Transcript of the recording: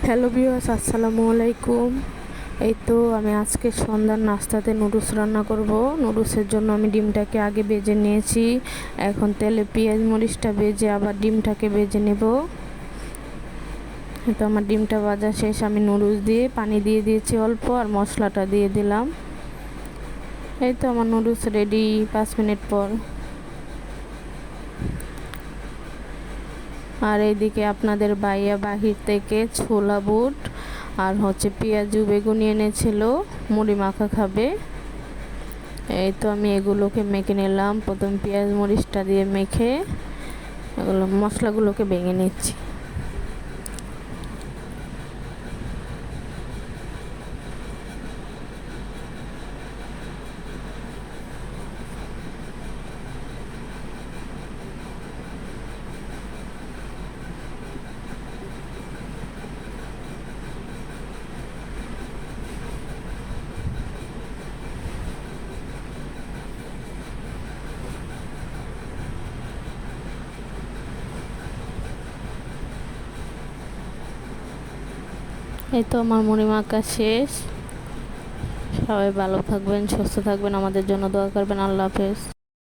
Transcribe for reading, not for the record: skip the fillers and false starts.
Hello viewers, আসসালামু আলাইকুম। এই তো আমি আজকে সন্ধ্যার নাস্তাতে নুডলস রান্না করব। নুডলসের জন্য আমি ডিমটাকে আগে ভেজে নিয়েছি। এখন তেলে পেঁয়াজ মরিচটা ভেজে আবার ডিমটাকে ভেজে নেব। তো আমার ডিমটা ভাজা শেষ। আমি নুডলস দিয়ে পানি দিয়ে দিয়েছি অল্প, আর মশলাটা দিয়ে দিলাম। এই তো আমার নুডলস রেডি 5 মিনিট পর। আর এইদিকে আপনাদের ভাইয়া বাহির থেকে ছোলা বুট আর পেঁয়াজু বেগুনি এনেছিল, মুড়ি মাখা খাবে। এই তো আমি এগুলোকে মেখে নিলাম। প্রথম পেঁয়াজ মরিচটা দিয়ে মেখে এগুলো মশলাগুলোকে ভেঙে নিচ্ছি। এই তো আমার মুড়ি মাখা শেষ। সবাই ভালো থাকবেন, সুস্থ থাকবেন, আমাদের জন্য দোয়া করবেন। আল্লাহ হাফেজ।